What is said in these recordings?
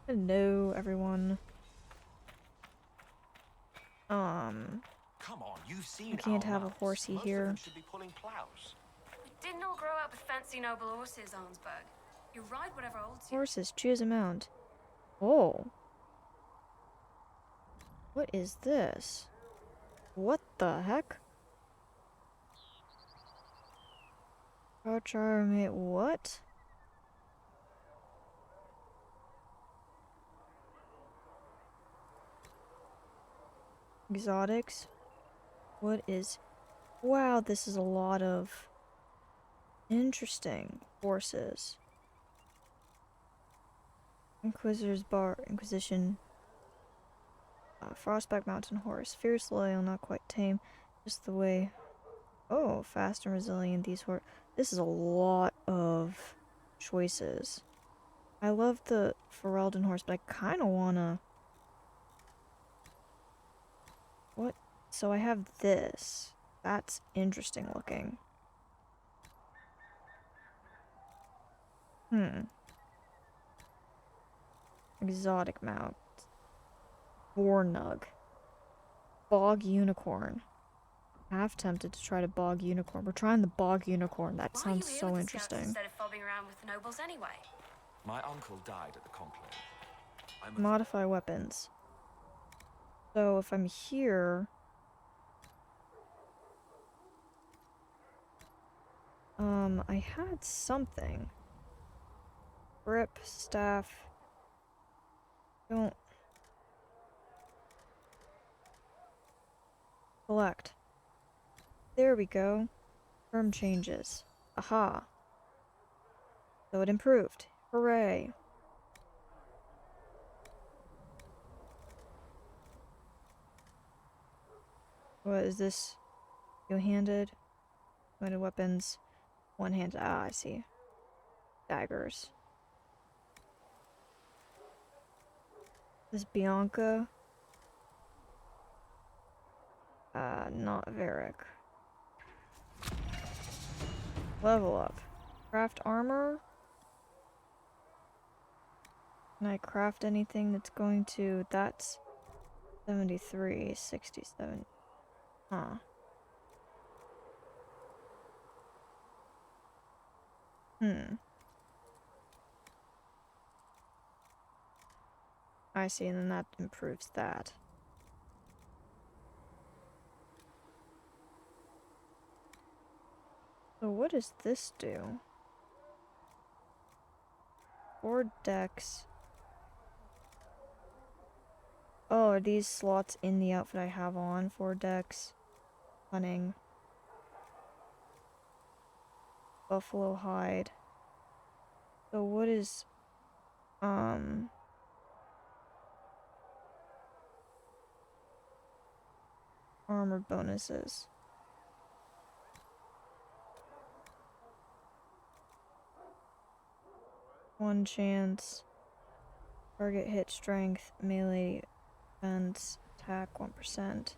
Hello, everyone. Come on, you've seen I can't our have a mounts. horsey Most here. of them should be pulling plows. We didn't all grow up with fancy noble horses, Arnsberg. You ride whatever holds you. Horses, choose a mount. Oh. What is this? What the heck? Crouch army, what? Exotics? What is... Wow, this is a lot of interesting horses. Inquisitor's Bar, Inquisition. Frostback Mountain Horse. Fierce, loyal, not quite tame. Just the way... Oh, fast and resilient, these horse... This is a lot of choices. I love the Ferelden horse, but I kind of wanna... What? So I have this. That's interesting looking. Exotic mount. Vornug. Bog unicorn. Half tempted to try to bog unicorn. We're trying the bog unicorn. That Why are you sounds here so with the scouts interesting. instead of fobbing around with the nobles anyway? My uncle died at the conclave. Modify weapons. So if I'm here... I had something. Grip, staff. Don't... Select. There we go. Firm changes. Aha. So it improved. Hooray. What is this? Two-handed? Two-handed weapons. One-handed. Ah, I see. Daggers. This Bianca. Not Varric. Level up. Craft armor. Can I craft anything that's going to... That's 73, 67. Huh. I see, and then that improves that. So what does this do? 4 decks. Oh, are these slots in the outfit I have on? 4 decks. Cunning. Buffalo hide. So what is... Armor bonuses. One chance. Target hit strength, melee defense, attack 1%.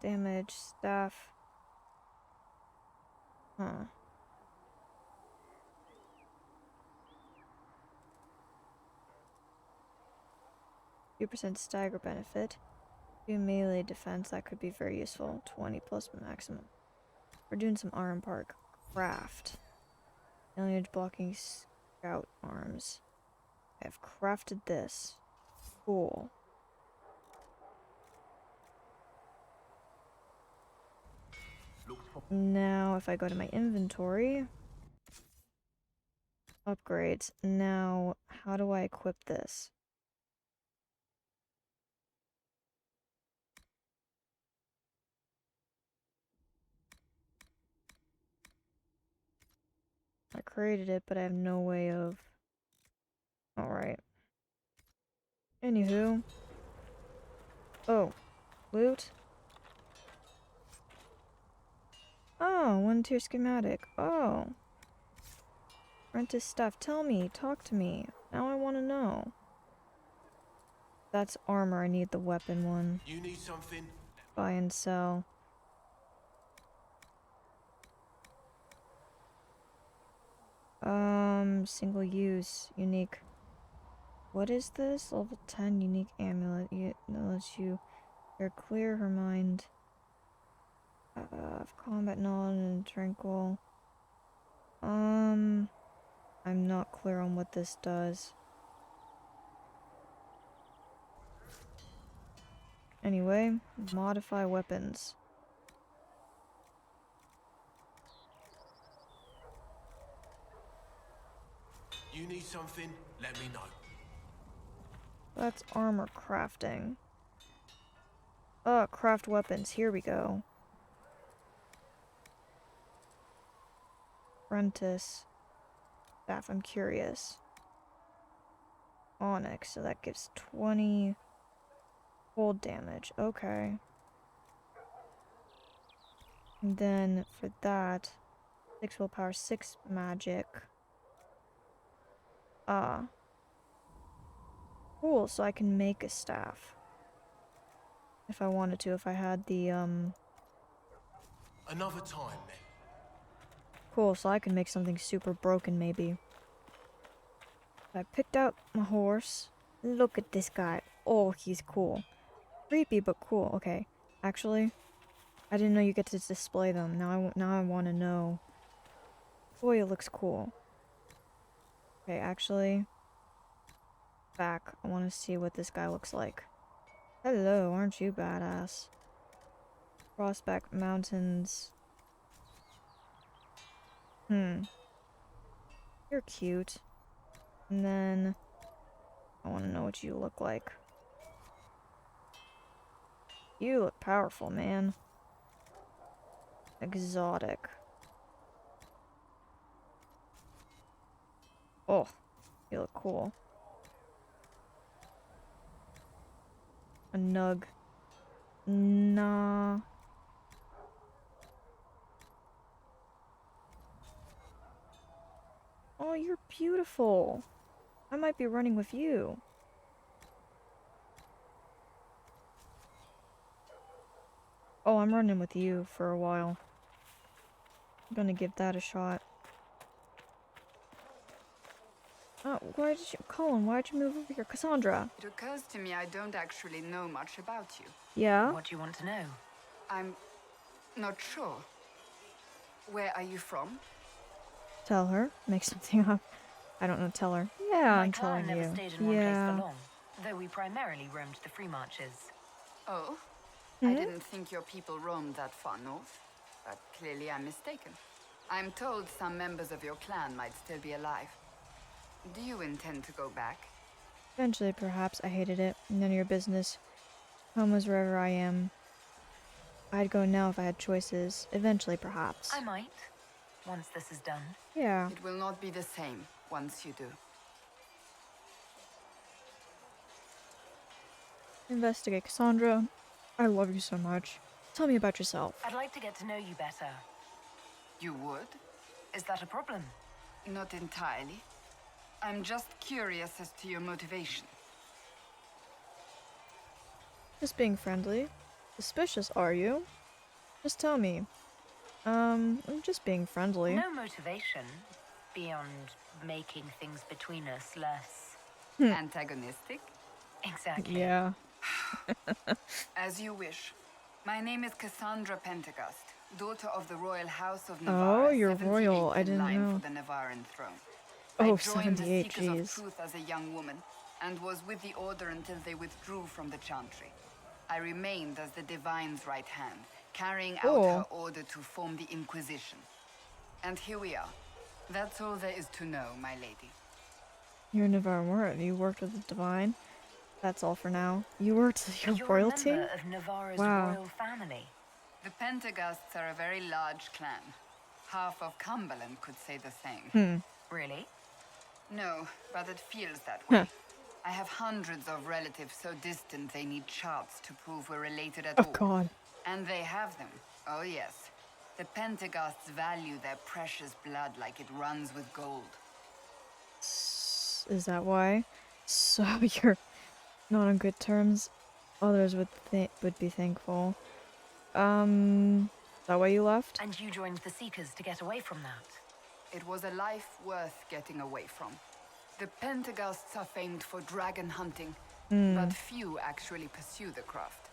Damage, staff. Huh. 2% stagger benefit. 2 melee defense, that could be very useful. 20 plus maximum. We're doing some arm park. Craft. Alienage blocking scout arms. I've crafted this. Cool. Now, if I go to my inventory, upgrades. Now, how do I equip this? I created it, but I have no way of... Alright. Anywho. Oh. Loot? Oh, 1-tier schematic. Oh. Apprentice stuff. Tell me. Talk to me. Now I want to know. That's armor. I need the weapon one. You need something? Buy and sell. Single use, unique. What is this? Level 10 unique amulet. It lets you clear her mind of combat knowledge and tranquil. I'm not clear on what this does. Anyway, modify weapons. You need something? Let me know. That's armor crafting. Craft weapons. Here we go. Apprentice. Staff, I'm curious. Onyx, so that gives 20 cold damage. Okay. And then for that, 6 willpower, 6 magic. Cool, so I can make a staff. If I wanted to, if I had the, Another time, then. Cool, so I can make something super broken, maybe. I picked out my horse. Look at this guy. Oh, he's cool. Creepy, but cool. Okay. Actually, I didn't know you get to display them. Now I want to know. Boy, it looks cool. Okay, actually, back. I want to see what this guy looks like. Hello, aren't you badass? Prospect Mountains. You're cute. And then I want to know what you look like. You look powerful, man. Exotic. Oh, you look cool. A nug. Nah. Oh, you're beautiful. I might be running with you. Oh, I'm running with you for a while. I'm gonna give that a shot. Oh, Colin, why'd you move over here? Cassandra. It occurs to me I don't actually know much about you. Yeah? What do you want to know? I'm not sure. Where are you from? Tell her. Make something up. I don't know, tell her. Yeah, My I'm clan telling never you. stayed in one Yeah. place for long, though we primarily roamed the free marches. Oh? I didn't think your people roamed that far north. But clearly I'm mistaken. I'm told some members of your clan might still be alive. Do you intend to go back? Eventually, perhaps. I hated it. None of your business. Home was wherever I am. I'd go now if I had choices. Eventually, perhaps. I might, once this is done. Yeah. It will not be the same once you do. Investigate. Cassandra, I love you so much. Tell me about yourself. I'd like to get to know you better. You would? Is that a problem? Not entirely. I'm just curious as to your motivation. Just being friendly. Suspicious, are you? Just tell me. I'm just being friendly. No motivation, beyond making things between us less... Antagonistic? Exactly. Yeah. As you wish. My name is Cassandra Pentecost, daughter of the royal house of Navarre. Oh, you're 78th royal. I in didn't line know. for the Navarran throne. Oh, I joined the 78, Seekers of jeez. Truth as a young woman, and was with the Order until they withdrew from the Chantry. I remained as the Divine's right hand, carrying out her order to form the Inquisition. And here we are. That's all there is to know, my lady. You're Navarre. You worked with the Divine. That's all for now. You worked with your You're royalty? a member of Navarre's Wow. royal family. The Pentecosts are a very large clan. Half of Cumberland could say the same. Really? No, but it feels that way. I have hundreds of relatives so distant they need charts to prove we're related at all. Oh, God. And they have them. Oh, yes. The Pentecosts value their precious blood like it runs with gold. Is that why? So you're not on good terms? Others would be thankful. Is that why you left? And you joined the Seekers to get away from that? It was a life worth getting away from. The Pentaghasts are famed for dragon hunting, but few actually pursue the craft.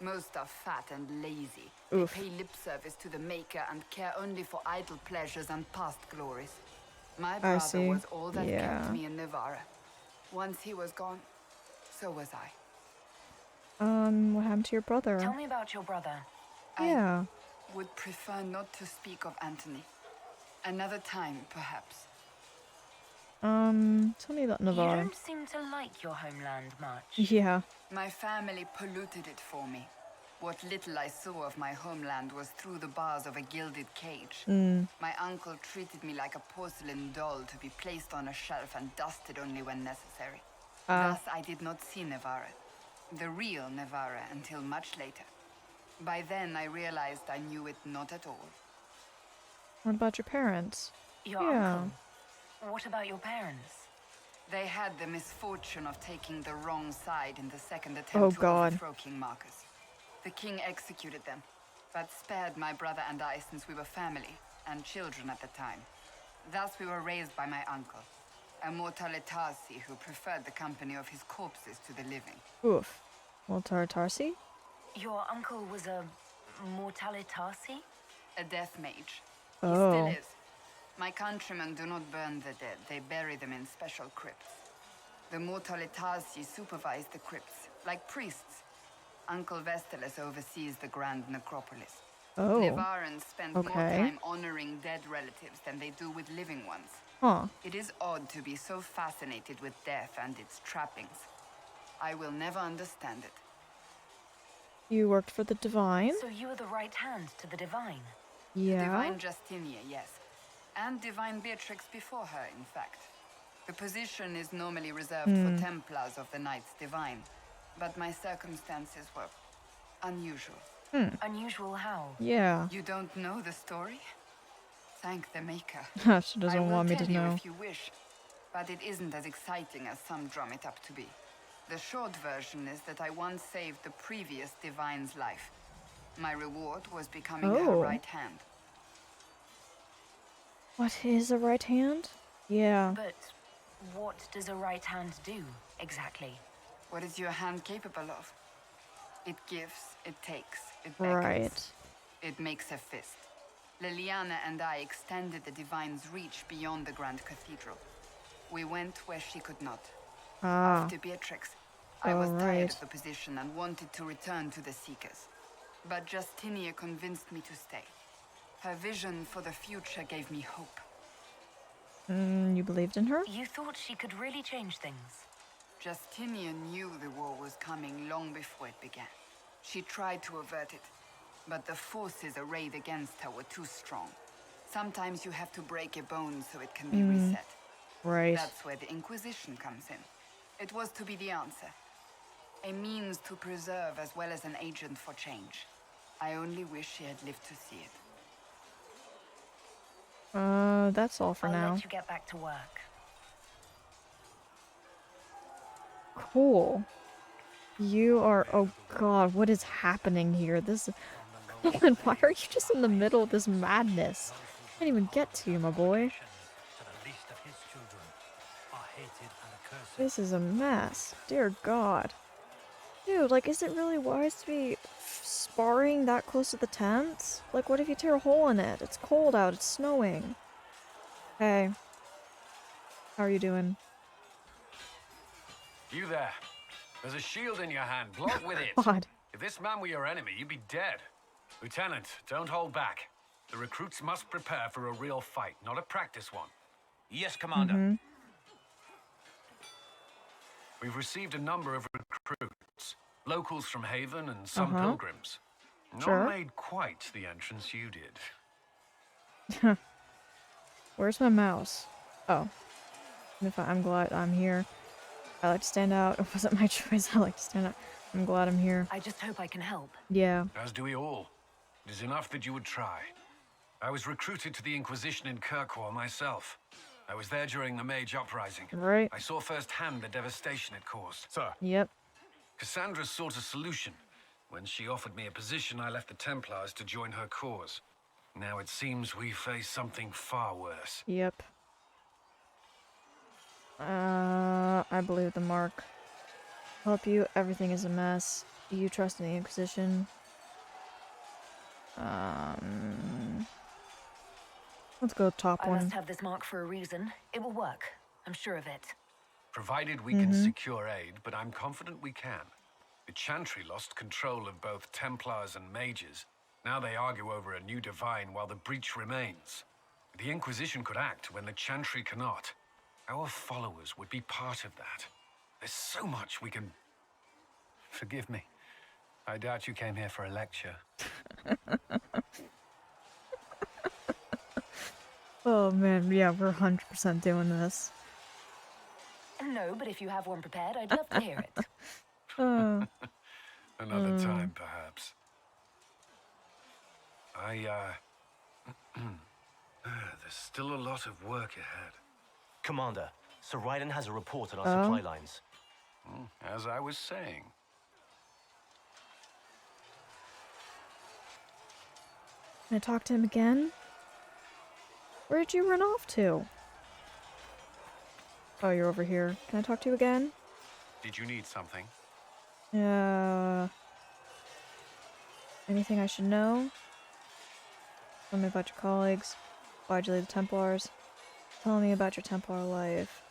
Most are fat and lazy. Oof. They pay lip service to the Maker and care only for idle pleasures and past glories. My brother see. was all that Yeah. kept me in Navarra. Once he was gone, so was I. What happened to your brother? Tell me about your brother. Yeah. Would prefer not to speak of Anthony. Another time, perhaps. Tell me about You Navarre. don't seem to like your homeland much. Yeah. My family polluted it for me. What little I saw of my homeland was through the bars of a gilded cage. My uncle treated me like a porcelain doll to be placed on a shelf and dusted only when necessary. Thus, I did not see Navarra, the real Navarra, until much later. By then, I realized I knew it not at all. What about your parents? Your Yeah. uncle. What about your parents? They had the misfortune of taking the wrong side in the second Oh, attempt to God. overthrow King Marcus. The king executed them, but spared my brother and I since we were family and children at the time. Thus we were raised by my uncle, a mortale Tarsi who preferred the company of his corpses to the living. Oof. Walter Tarsi? Your uncle was a mortalitarsi? A death mage. Oh. He still is. My countrymen do not burn the dead, they bury them in special crypts. The mortale Tarsi supervise the crypts, like priests. Uncle Vestalis oversees the grand necropolis. Oh. Nevarans spend more Okay. time honoring dead relatives than they do with living ones. Huh. It is odd to be so fascinated with death and its trappings. I will never understand it. You worked for the Divine? So you were the right hand to the divine. Yeah. Divine Justinia, yes. And Divine Beatrix before her, in fact. The position is normally reserved for Templars of the Knights Divine, but my circumstances were unusual. Unusual how? Yeah. You don't know the story? Thank the Maker. She I doesn't will want me tell to you know. if you wish, but it isn't as exciting as some drum it up to be. The short version is that I once saved the previous Divine's life. My reward was becoming her Oh. right hand. What is a right hand? Yeah. But what does a right hand do, exactly? What is your hand capable of? It gives, it takes, it beckons. Right. It makes a fist. Liliana and I extended the Divine's reach beyond the Grand Cathedral. We went where she could not. Ah. After Beatrix, I was tired Alright. of the position and wanted to return to the Seekers. But Justinia convinced me to stay. Her vision for the future gave me hope. You believed in her? You thought she could really change things. Justinia knew the war was coming long before it began. She tried to avert it, but the forces arrayed against her were too strong. Sometimes you have to break a bone so it can be reset. Right. That's where the Inquisition comes in. It was to be the answer. A means to preserve as well as an agent for change. I only wish she had lived to see it. That's all for I'll now. let you get back to work. Cool. You are. Oh god, what is happening here? This. Why are you just in the middle of this madness? I can't even get to you, my boy. This is a mess. Dear god. Dude, like, is it really wise to be sparring that close to the tent? Like, what if you tear a hole in it? It's cold out, it's snowing. Hey. How are you doing? You there. There's a shield in your hand. Block with it. God. If this man were your enemy, you'd be dead. Lieutenant, don't hold back. The recruits must prepare for a real fight, not a practice one. Yes, Commander. We've received a number of recruits. Locals from Haven and some pilgrims. Sure. Not made quite the entrance you did. Where's my mouse? Oh. I'm glad I'm here. I like to stand out. It wasn't my choice. I like to stand out. I'm glad I'm here. I just hope I can help. Yeah. As do we all. It is enough that you would try. I was recruited to the Inquisition in Kirkwall myself. I was there during the Mage Uprising. Right. I saw firsthand the devastation it caused. Sir. Yep. Cassandra sought a solution. When she offered me a position, I left the Templars to join her cause. Now it seems we face something far worse. Yep. I believe the mark. Help you. Everything is a mess. You trust in the Inquisition. Let's go top I one. must have this mark for a reason. It will work. I'm sure of it. Provided we can secure aid, but I'm confident we can. The Chantry lost control of both Templars and Mages. Now they argue over a new divine while the breach remains. The Inquisition could act when the Chantry cannot. Our followers would be part of that. There's so much we can... Forgive me. I doubt you came here for a lecture. Oh man, yeah, we're 100% doing this. No, but if you have one prepared, I'd love to hear it. Another time, perhaps. There's still a lot of work ahead. Commander, Sir Ryden has a report on our supply lines. As I was saying. Can I talk to him again? Where did you run off to? Oh, you're over here. Can I talk to you again? Did you need something? Anything I should know? Tell me about your colleagues. Why'd you leave the Templars? Tell me about your Templar life.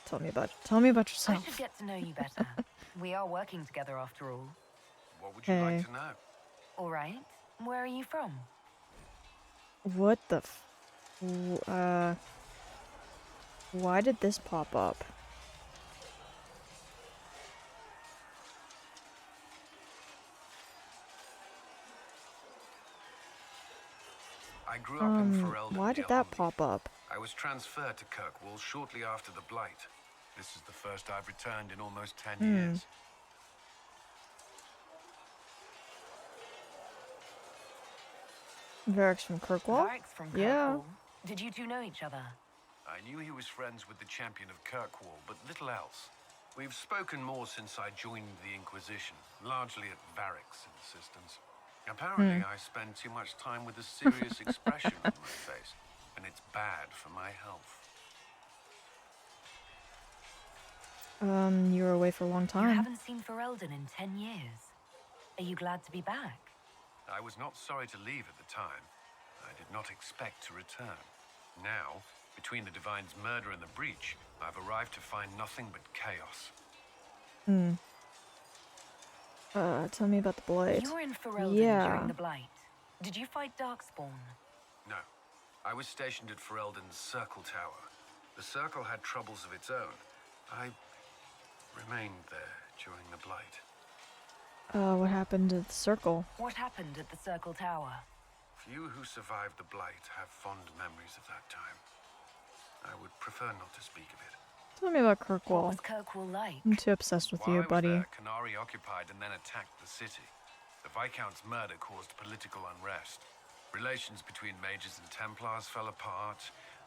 Tell me about I yourself. should get to know you better. We are working together after all. What would you like to know? All right. Where are you from? What the why did this pop up? I grew up in Ferelden. Why did that pop up? I was transferred to Kirkwall shortly after the Blight. This is the first I've returned in almost 10 years. Varric's from Kirkwall? Varric's from Yeah. Kirkwall. Did you two know each other? I knew he was friends with the champion of Kirkwall, but little else. We've spoken more since I joined the Inquisition, largely at Varric's insistence. Apparently, I spend too much time with a serious expression on my face, and it's bad for my health. You were away for a long You time. haven't seen Ferelden in 10 years. Are you glad to be back? I was not sorry to leave at the time. I did not expect to return. Now, between the Divine's murder and the breach, I've arrived to find nothing but chaos. Tell me about the Blight. You were in Ferelden during the Blight. Did you fight Darkspawn? No. I was stationed at Ferelden's Circle Tower. The Circle had troubles of its own. I remained there during the Blight. What happened to the Circle? What happened at the Circle Tower? Few who survived the Blight have fond memories of that time. I would prefer not to speak of it. Tell me about What Kirkwall. was Kirkwall like? I'm too obsessed with While you, I was buddy. there, Canary occupied and then attacked the city. The Viscount's murder caused political unrest. Relations between mages and Templars fell apart.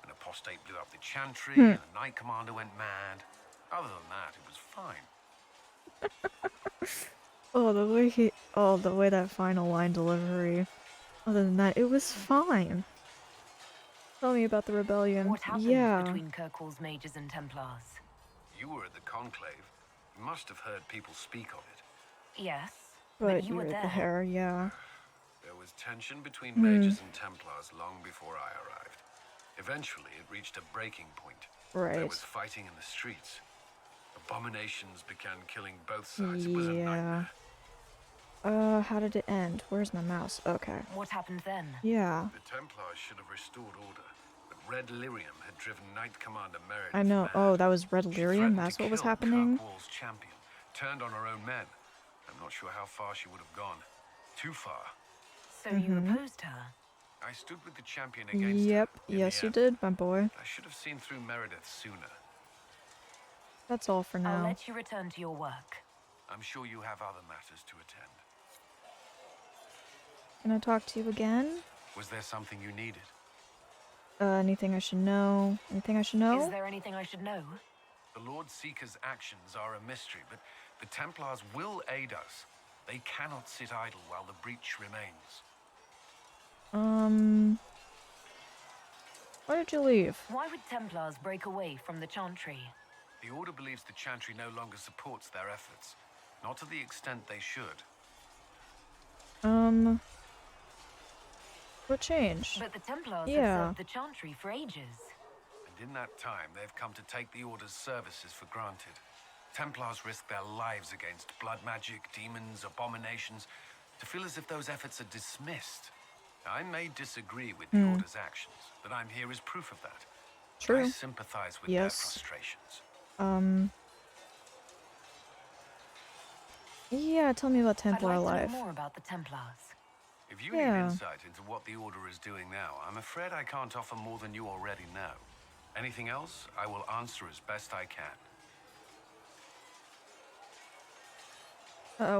An apostate blew up the Chantry, and the Knight Commander went mad. Other than that, it was fine. The way that final line delivery. Other than that, it was fine. Tell me about the rebellion. What happened Yeah. between Kirkwall's mages and Templars? You were at the Conclave. You must have heard people speak of it. Yes, But you you were were there. there, yeah. There was tension between mages and Templars long before I arrived. Eventually, it reached a breaking point. There Right. was fighting in the streets. Abominations began killing both sides. It was a nightmare. How did it end? Where's my mouse? Okay. What happened then? Yeah. The Templars should have restored order, but Red Lyrium had driven Knight Commander Meredith I know. mad. Oh, that was Red She Lyrium? threatened That's to what was kill happening? Kirkwall's champion, turned on her own men. I'm not sure how far she would have gone. Too far. So you opposed her? I stood with the champion against Yep. her. In Yes, the you end. did, my boy. I should have seen through Meredith sooner. That's all for I'll now. let you return to your work. I'm sure you have other matters to attend. Can I talk to you again? Was there something you needed? Anything I should know? Anything I should know? Is there anything I should know? The Lord Seeker's actions are a mystery, but the Templars will aid us. They cannot sit idle while the breach remains. Why did you leave? Why would Templars break away from the Chantry? The Order believes the Chantry no longer supports their efforts. Not to the extent they should. What changed? But the Templars Yeah. have served the Chantry for ages. And in that time, they've come to take the Order's services for granted. Templars risk their lives against blood magic, demons, abominations, to feel as if those efforts are dismissed. I may disagree with the Order's actions, but I'm here as proof of that. True. I sympathize with Yes. their frustrations. Yeah, tell me about I'd Templar like to life. know more about the Templars. If you Yeah. need insight into what the Order is doing now, I'm afraid I can't offer more than you already know. Anything else, I will answer as best I can.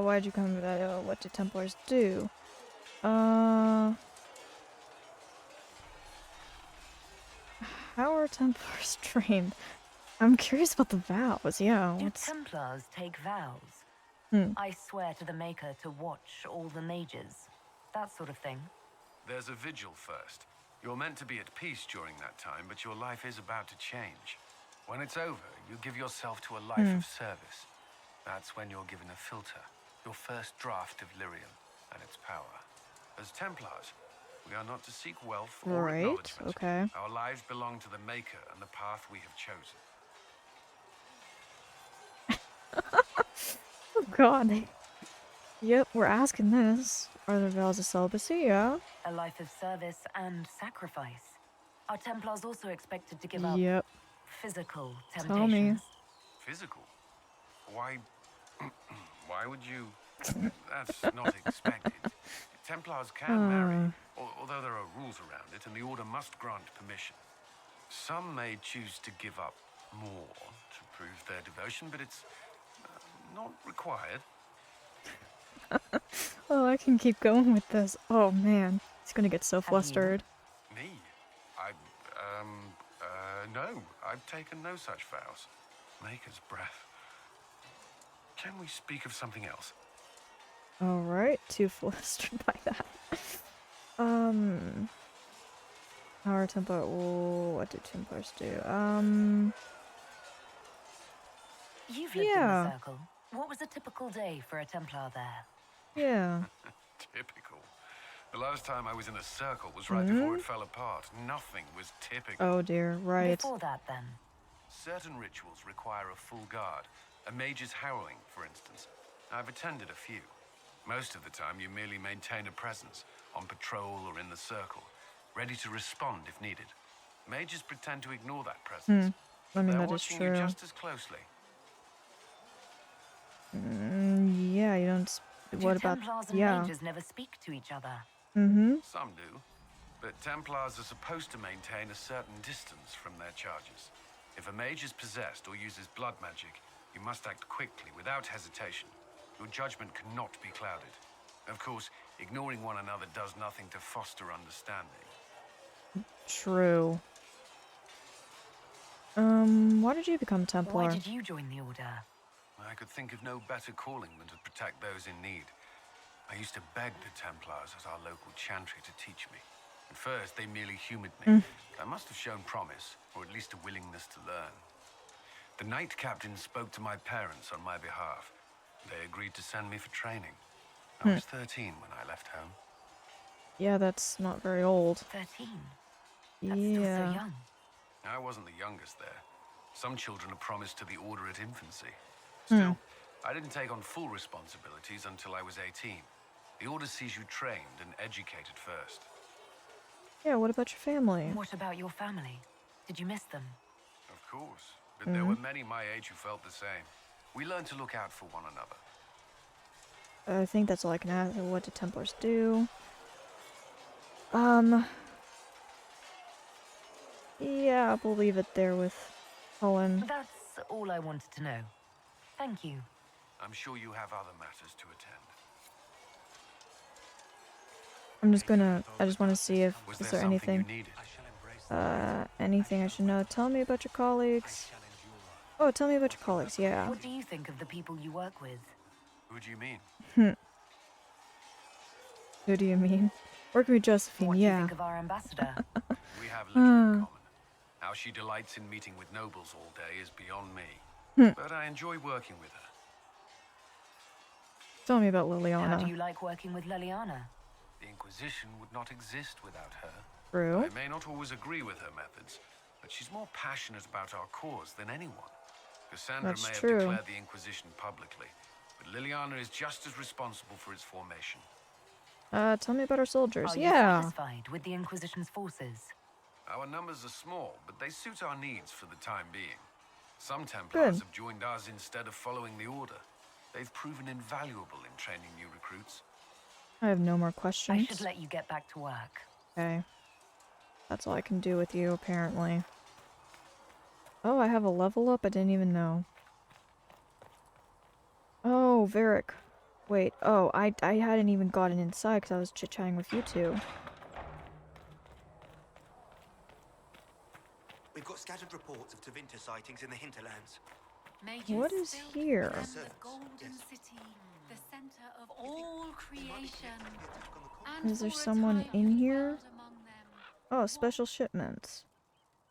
Why'd you come to that? What do Templars do? How are Templars trained? I'm curious about the vows, yeah. Do What's... Templars take vows? I swear to the Maker to watch all the mages. That sort of thing. There's a vigil first. You're meant to be at peace during that time, but your life is about to change. When it's over, you give yourself to a life of service. That's when you're given a filter, your first draft of Lyrium and its power. As Templars, we are not to seek wealth or Right, acknowledgement. okay. Our lives belong to the Maker and the path we have chosen. Oh god. Yep, we're asking this. Are there vows of celibacy? Yeah. A life of service and sacrifice. Are Templars also expected to give up Yep. physical Tell me. temptations? Physical? Why... why would you... That's not expected. Templars can marry, although there are rules around it, and the Order must grant permission. Some may choose to give up more to prove their devotion, but it's not required. Oh, I can keep going with this. Oh man, he's gonna get so you? flustered. Me? No. I've taken no such vows. Maker's breath. Can we speak of something else? Alright, too flustered by that. How are Templar... what do Templars do? You've lived in Yeah. the Circle. What was a typical day for a Templar there? Yeah. Typical. The last time I was in a circle was right before it fell apart. Nothing was typical. Oh dear, right. Before that, then. Certain rituals require a full guard. A mage's harrowing, for instance. I've attended a few. Most of the time, you merely maintain a presence, on patrol or in the circle, ready to respond if needed. Mages pretend to ignore that presence. I mean, They're that is watching true. you just as closely. Yeah, you don't... What Do about... Templars and Yeah. mages never speak to each other? Some do. But Templars are supposed to maintain a certain distance from their charges. If a mage is possessed or uses blood magic, you must act quickly, without hesitation. Your judgment cannot be clouded. Of course, ignoring one another does nothing to foster understanding. True. Why did you become Templar? Why did you join the Order? I could think of no better calling than to protect those in need. I used to beg the Templars at our local chantry to teach me. At first, they merely humored me. I must have shown promise, or at least a willingness to learn. The Knight Captain spoke to my parents on my behalf. They agreed to send me for training. I was 13 when I left home. Yeah, that's not very old. 13. That's still so Yeah. young. I wasn't the youngest there. Some children are promised to the Order at infancy. Still, I didn't take on full responsibilities until I was 18. The Order sees you trained and educated first. Yeah, what about your family? What about your family? Did you miss them? Of course, but there were many my age who felt the same. We learned to look out for one another. I think that's all I can ask. What do Templars do? Yeah, I'll leave it there with Cullen. That's all I wanted to know. Thank you. I'm sure you have other matters to attend. I just want to see if, Was is there there something anything, you needed? anything I should know? Tell me about your colleagues. Oh, tell me about your colleagues, yeah. What do you think of the people you work with? Who do you mean? Who do you mean? Working with Josephine, What do you yeah. think of our ambassador? We have little in common. How she delights in meeting with nobles all day is beyond me. But I enjoy working with her. Tell me about How do Liliana. you like working with Liliana? The Inquisition would not exist without her. True. I may not always agree with her methods, but she's more passionate about our cause than anyone. Cassandra That's may have true. declared the Inquisition publicly, but Liliana is just as responsible for its formation. Tell me about our soldiers. Are you Yeah. satisfied with the Inquisition's forces? Our numbers are small, but they suit our needs for the time being. Some Templars Good. have joined us instead of following the Order. They've proven invaluable in training new recruits. I have no more I questions. should let you get back to work. Okay. That's all I can do with you, apparently. Oh, I have a level up? I didn't even know. Oh, Varric. Wait, oh, I hadn't even gotten inside because I was chit-chatting with you two. We've got scattered reports of Tevinter sightings in the hinterlands. What is here? The golden city, the center of all creation. Is there someone in here? Oh, special shipments.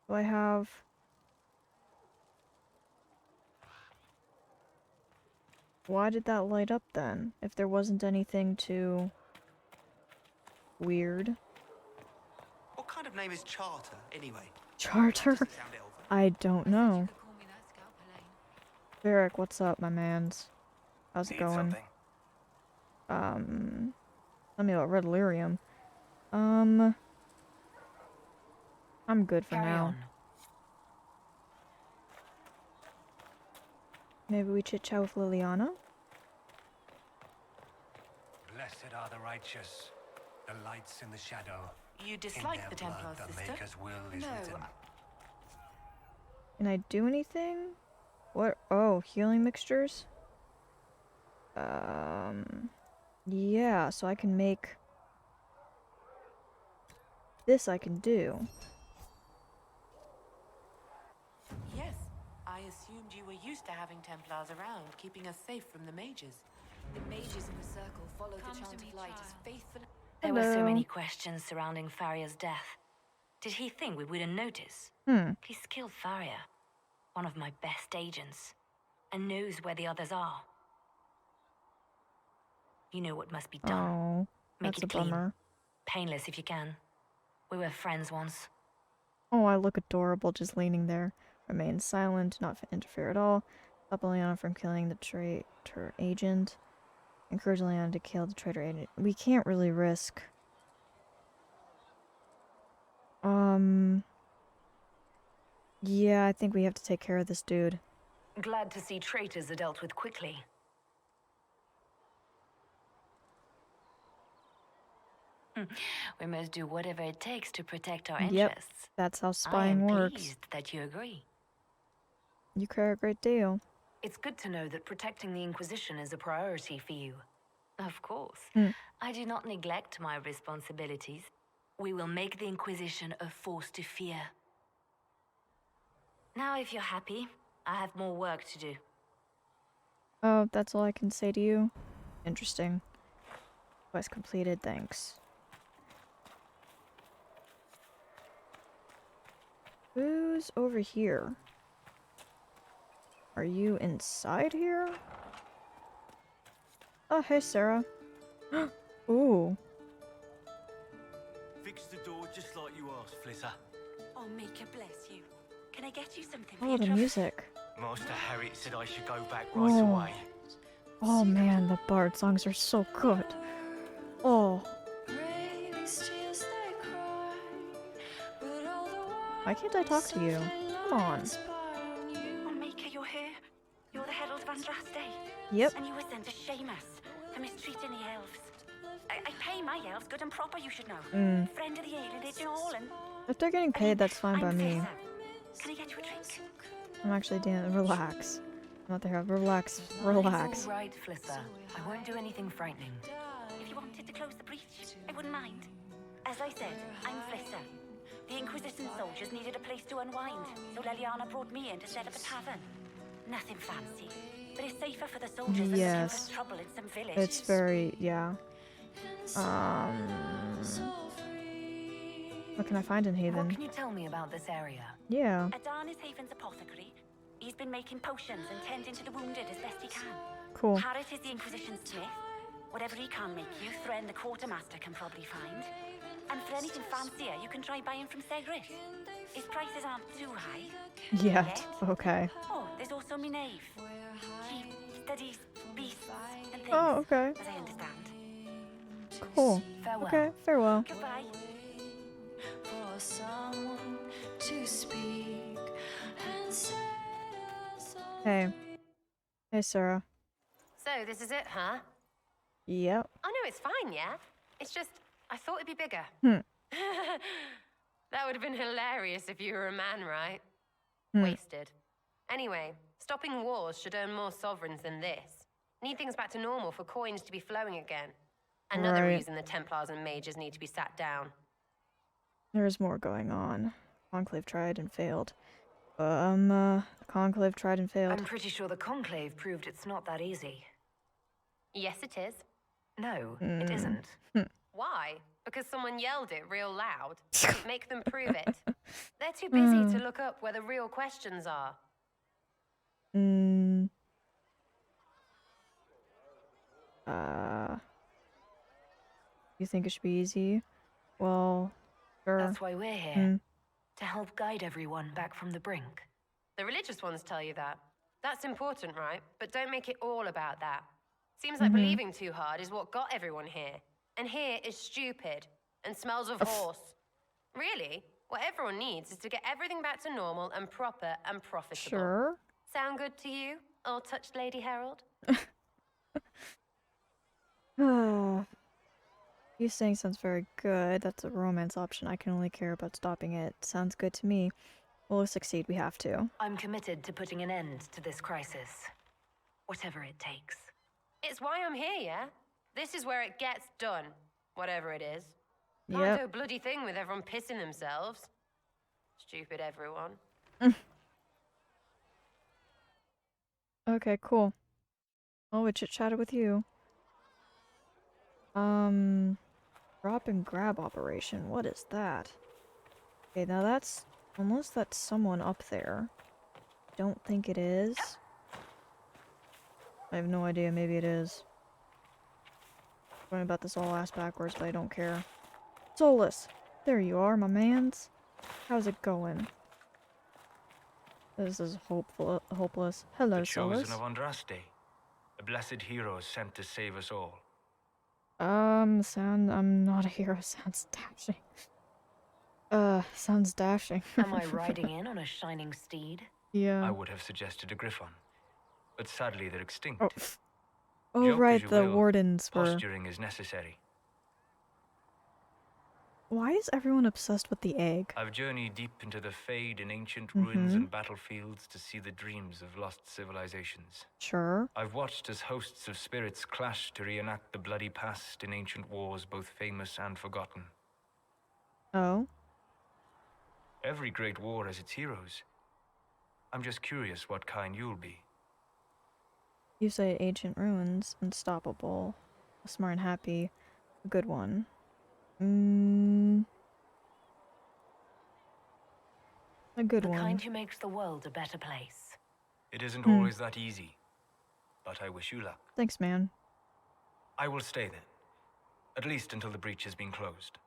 Do I have... Why did that light up then? If there wasn't anything too... weird. What kind of name is Charter, anyway? Charter? Doesn't sound elven. I don't know. Varric, what's up, my mans? How's it Need going? something? Tell me about Red Lyrium. I'm good for Carry now. on. Maybe we chit-chat with Liliana? Blessed are the righteous, the lights in the shadow. You In dislike their the blood, Templars, the sister? Maker's will is No, written. Can I do anything? What? Oh, healing mixtures? Yeah, so I can make... This I can do. Yes, I assumed you were used to having Templars around, keeping us safe from the mages. The mages in the circle follow Come the to chant me, of light as child. faithful. There were so Hello. many questions surrounding Faria's death. Did he think we wouldn't notice? He's killed Faria, one of my best agents, and knows where the others are. You know what must be done. Oh, Make that's it a clean. bummer. Painless if you can. We were friends once. Oh, I look adorable just leaning there. Remain silent, not interfere at all. Stop Liliana from killing the traitor agent. Encourage Liliana to kill the traitor agent. We can't really risk. Yeah, I think we have to take care of this dude. Glad to see traitors are dealt with quickly. We must do whatever it takes to protect our Yep, interests. that's how I spying am works. pleased that you agree. You care a great deal. It's good to know that protecting the Inquisition is a priority for you. Of course. I do not neglect my responsibilities. We will make the Inquisition a force to fear. Now, if you're happy, I have more work to do. Oh, that's all I can say to you? Interesting. Quest completed, thanks. Who's over here? Are you inside here? Oh, hey, Sarah. Ooh. Fix the door just like you asked, Flitter. Oh, Maker bless you. Can I get you something Oh, the music. Master Harriet said I should go back right Oh. away. Oh man, the Bard songs are so good. Oh. Why can't I talk to you? Come on. Oh, Maker, you're here. You're the Herald of Andraste. Yep. And you were sent to shame us for mistreating the elves. I pay my elves good and proper, you should know. Friend of the alienage and all, and... If they're getting paid, that's fine by I'm me. Tessa. Can I get you a drink? I'm actually doing relax. I'm not there. Relax. Relax. It's all right, Flitter. I won't do anything frightening. If you wanted to close the breach, I wouldn't mind. As I said, I'm Flitter. The Inquisition soldiers needed a place to unwind, so Liliana brought me in to set up a tavern. Nothing fancy, but it's safer for the soldiers than looking Yes. for trouble in some village. It's very, yeah. What can I find in What Haven? can you tell me about this area? Yeah. Adan is Haven's apothecary. He's been making potions and tending to the wounded as best he can. Cool. Harriet is the Inquisition smith. Whatever he can make you, Thren the quartermaster can probably find. And for anything fancier, you can try buying from Segris. His prices aren't too high. Yeah. Yet. Okay. Oh, there's also Minave. She studies beasts and things, Oh, okay. as I understand. Cool. Farewell. Okay. Farewell. Goodbye. For someone to speak and say Hey. Hey, Sarah. So, this is it, huh? Yep. Oh, no, it's fine, yeah? It's just, I thought it'd be bigger. That would have been hilarious if you were a man, right? Wasted. Anyway, stopping wars should earn more sovereigns than this. Need things back to normal for coins to be flowing again. Another Right. reason the Templars and Mages need to be sat down. There's more going on. Conclave tried and failed. The Conclave tried and failed. I'm pretty sure the Conclave proved it's not that easy. Yes, it is. No, it isn't. Why? Because someone yelled it real loud? Make them prove it. They're too busy to look up where the real questions are. You think it should be easy? Well, sure. That's why we're here. To help guide everyone back from the brink. The religious ones tell you that. That's important, right? But don't make it all about that. Seems like believing too hard is what got everyone here. And here is stupid and smells of horse. Really? What everyone needs is to get everything back to normal and proper and profitable. Sure. Sound good to you, old touched Lady Herald? You saying sounds very good. That's a romance option. I can only care about stopping it. Sounds good to me. We'll succeed. We have to. I'm committed to putting an end to this crisis. Whatever it takes. It's why I'm here, yeah? This is where it gets done. Whatever it is. Can't Yep. do a bloody thing with everyone pissing themselves. Stupid everyone. Okay, cool. Oh, we chit-chatted with you. Drop and grab operation. What is that? Okay, now that's... Unless that's someone up there. Don't think it is. I have no idea. Maybe it is. Going about this all ass backwards, but I don't care. Solus! There you are, my mans. How's it going? This is hopeless. Hello, the Solus. chosen of Andraste, a blessed hero sent to save us all. I'm not a hero. Sounds dashing. Sounds dashing. Am I riding in on a shining steed? Yeah. I would have suggested a griffon, but sadly they're extinct. Oh, Joke as right, you the will, wardens were... Posturing is necessary. Why is everyone obsessed with the egg? I've journeyed deep into the Fade in ancient ruins and battlefields to see the dreams of lost civilizations. Sure. I've watched as hosts of spirits clash to reenact the bloody past in ancient wars, both famous and forgotten. Oh? Every great war has its heroes. I'm just curious what kind you'll be. You say ancient ruins, unstoppable, smart and happy, a good one. A good The one. kind who makes the world a better place. It isn't always that easy, but I wish you luck. Thanks, man. I will stay then, at least until the breach has been closed.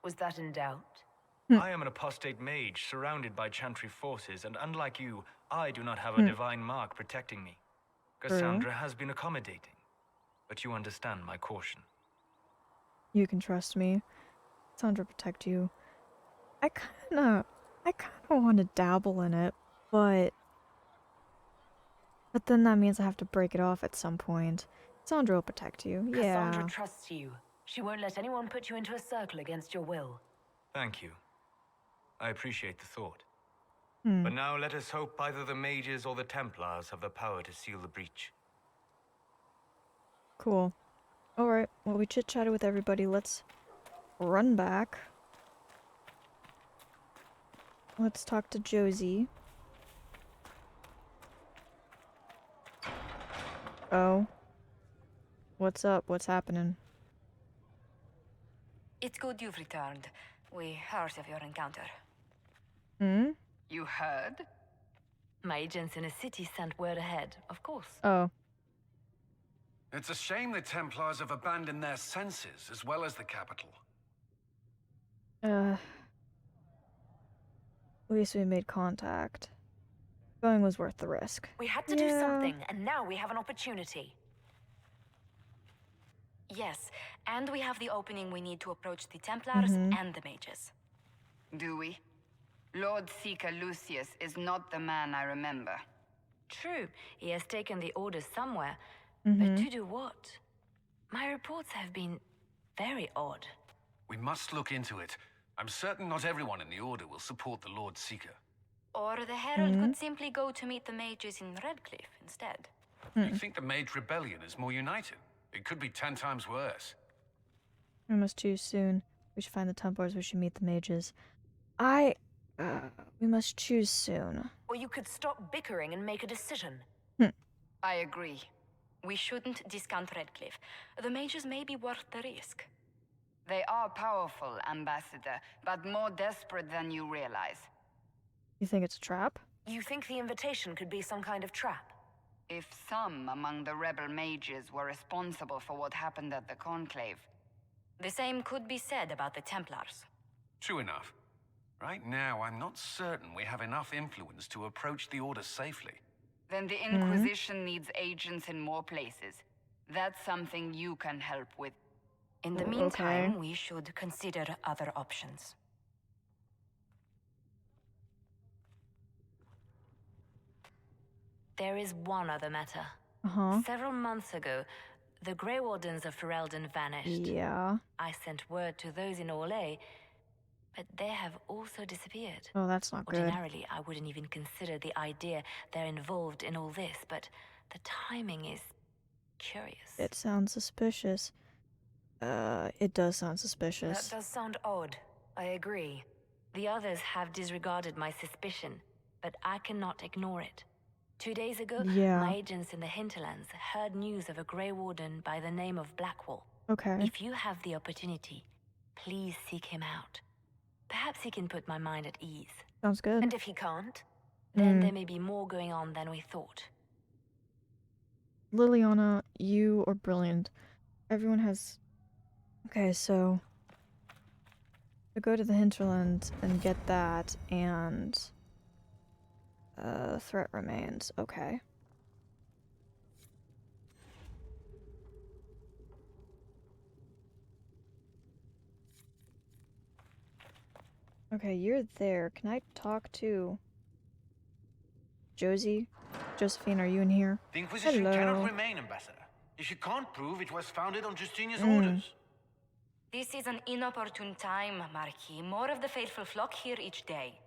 Was that in doubt? I am an apostate mage surrounded by chantry forces, and unlike you, I do not have a divine mark protecting me. Cassandra has been accommodating, but you understand my caution. You can trust me. Sandra protect you. I kinda want to dabble in it, but then that means I have to break it off at some point. Sandra will protect you. Yeah. Cassandra trusts you. She won't let anyone put you into a circle against your will. Thank you. I appreciate the thought. But now let us hope either the mages or the Templars have the power to seal the breach. Cool. Alright, well we chit-chatted with everybody. Let's run back. Let's talk to Josie. Oh. What's up? What's happening? It's good you've returned. We heard of your encounter. Hmm? You heard? My agents in a city sent word ahead, of course. Oh. It's a shame the Templars have abandoned their senses as well as the capital. At least we made contact. Going was worth the risk. We had to do something, and now we have an opportunity. Yes, and we have the opening we need to approach the Templars and the mages. Do we? Lord Seeker Lucius is not the man I remember. True, he has taken the orders somewhere, but to do what? My reports have been very odd. We must look into it. I'm certain not everyone in the Order will support the Lord Seeker. Or the Herald could simply go to meet the mages in Redcliffe instead. You think the Mage Rebellion is more united? It could be 10 times worse. We must choose soon. We should find the Templars, we should meet the mages. We must choose soon. Or you could stop bickering and make a decision. I agree. We shouldn't discount Redcliffe. The mages may be worth the risk. They are powerful, Ambassador, but more desperate than you realize. You think it's a trap? You think the invitation could be some kind of trap? If some among the rebel mages were responsible for what happened at the Conclave. The same could be said about the Templars. True enough. Right now, I'm not certain we have enough influence to approach the Order safely. Then the Inquisition needs agents in more places. That's something you can help with. In the meantime, we should consider other options. There is one other matter. Several months ago, the Grey Wardens of Ferelden vanished. Yeah. I sent word to those in Orlais, but they have also disappeared. Oh, that's not good. Ordinarily, I wouldn't even consider the idea they're involved in all this, but the timing is curious. It sounds suspicious. It does sound suspicious. That does sound odd. I agree. The others have disregarded my suspicion, but I cannot ignore it. 2 days ago, my agents in the hinterlands heard news of a Grey Warden by the name of Blackwall. Okay. If you have the opportunity, please seek him out. Perhaps he can put my mind at ease. Sounds good. And if he can't, then there may be more going on than we thought. Liliana, you are brilliant. Everyone has... Okay, so... we go to the hinterland and get that, and... threat remains. Okay. Okay, you're there. Can I talk to... Josie? Josephine, are you in here? The Inquisition cannot remain, Ambassador, if you can't prove it was founded on Justinia's orders. This is an inopportune time, Marquis. More of the faithful flock here each day.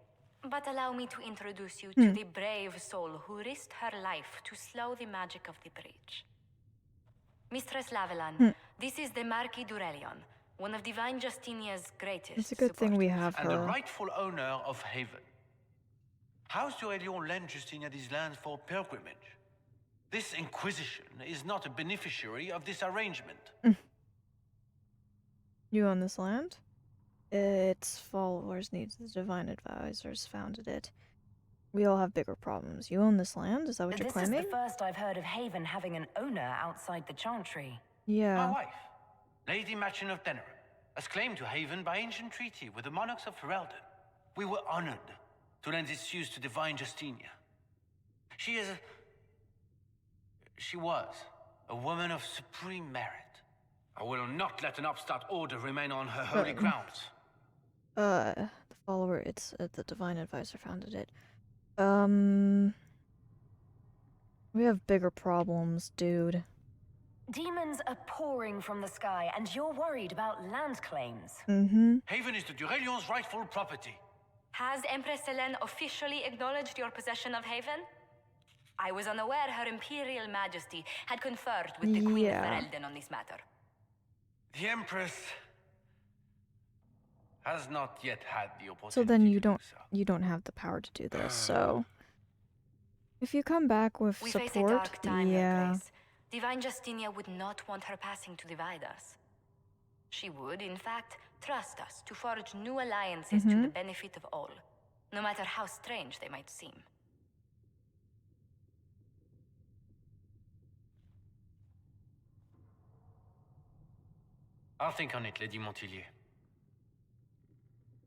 But allow me to introduce you to the brave soul who risked her life to slow the magic of the breach. Mistress Lavelan, this is the Marquis Durellion, one of Divine Justinia's greatest It's a good thing we have her. And the rightful owner of Haven. How's Durellion lend Justinia these lands for pilgrimage? This Inquisition is not a beneficiary of this arrangement. You own this land? Its followers need the divine advisors founded it. We all have bigger problems. You own this land? Is that what you're claiming? This is the first I've heard of Haven having an owner outside the Chantry. Yeah. My wife, Lady Machin of Denerim, has claimed to Haven by ancient treaty with the monarchs of Ferelden. We were honored to lend its use to Divine Justinia. She was a woman of supreme merit. I will not let an upstart order remain on her holy grounds. The follower, it's the divine advisor founded it. We have bigger problems, dude. Demons are pouring from the sky, and you're worried about land claims. Haven is the Durellion's rightful property. Has Empress Selene officially acknowledged your possession of Haven? I was unaware Her Imperial Majesty had conferred with the Queen of Ferelden on this matter. The Empress has not yet had the opportunity. So then you don't have the power to do this. So if you come back with we support, face a dark time, Empress. Divine Justinia would not want her passing to divide us. She would, in fact, Trust us to forge new alliances to the benefit of all, no matter how strange they might seem. I'll think on it, Lady Montillier.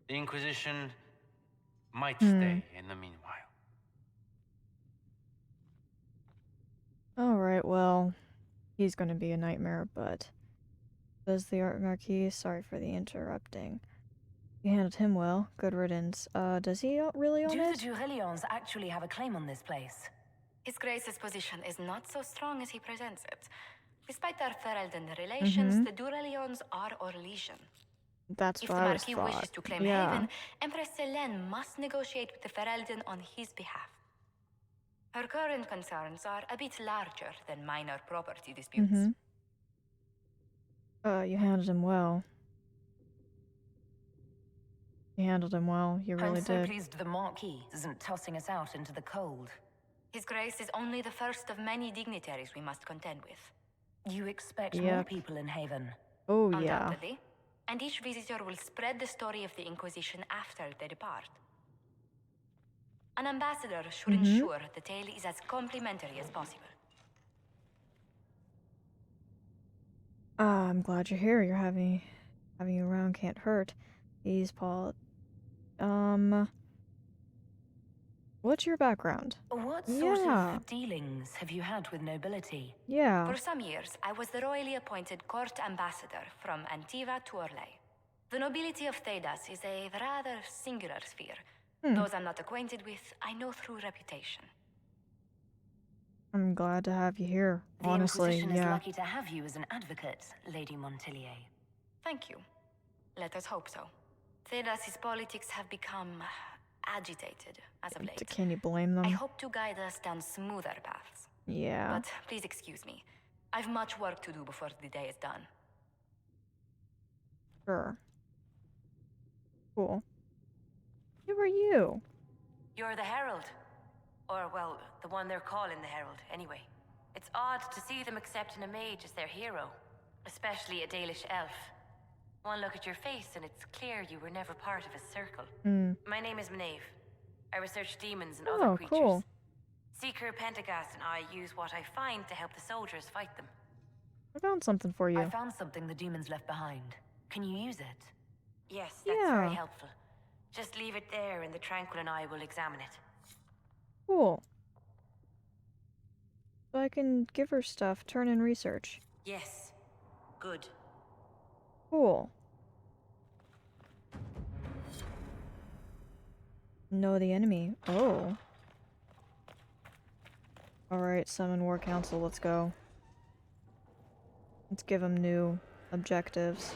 The Inquisition might stay in the meanwhile. Alright, well, he's gonna be a nightmare, but... Does the Marquis? Sorry for the interrupting. You handled him well. Good riddance. Does he really own Do it? the Durellions actually have a claim on this place? His Grace's position is not so strong as he presents it. Despite our Ferelden relations, the Durellions are our legion. That's If what the I was Marquis thought. wishes to claim Yeah. Haven, Empress Selene must negotiate with the Ferelden on his behalf. Her current concerns are a bit larger than minor property disputes. You handled him well. You handled him well. You really I'm so did. pleased the Marquis isn't tossing us out into the cold. His Grace is only the first of many dignitaries we must contend with. You expect more people in Haven? Oh, yeah. Undoubtedly. And each visitor will spread the story of the Inquisition after they depart. An ambassador should ensure the tale is as complimentary as possible. I'm glad you're here. You're having you around can't hurt. He's Paul. What's your background? What sort of dealings have you had with nobility? Yeah. For some years, I was the royally appointed court ambassador from Antiva to Orlais. The nobility of Thedas is a rather singular sphere. Those I'm not acquainted with, I know through reputation. I'm glad to have you here. Honestly, the Inquisition yeah. is lucky to have you as an advocate, Lady Montillier. Thank you. Let us hope so. Thedas' politics have become agitated as of late. Can you blame them? I hope to guide us down smoother paths. Yeah. But please excuse me. I've much work to do before the day is done. Sure. Cool. Who are you? You're the Herald. Or, well, the one they're calling the Herald, anyway. It's odd to see them accepting a mage as their hero. Especially a Dalish elf. One look at your face and it's clear you were never part of a circle. My name is Maeve. I research demons and other creatures. Cool. Seeker, Pentagast, and I use what I find to help the soldiers fight them. I found something for you. I found something the demons left behind. Can you use it? Yes, that's Yeah. very helpful. Just leave it there and the Tranquil and I will examine it. Cool. So I can give her stuff, turn in research. Yes. Good. Cool. Know the enemy. Oh. Alright, summon War Council, let's go. Let's give them new objectives.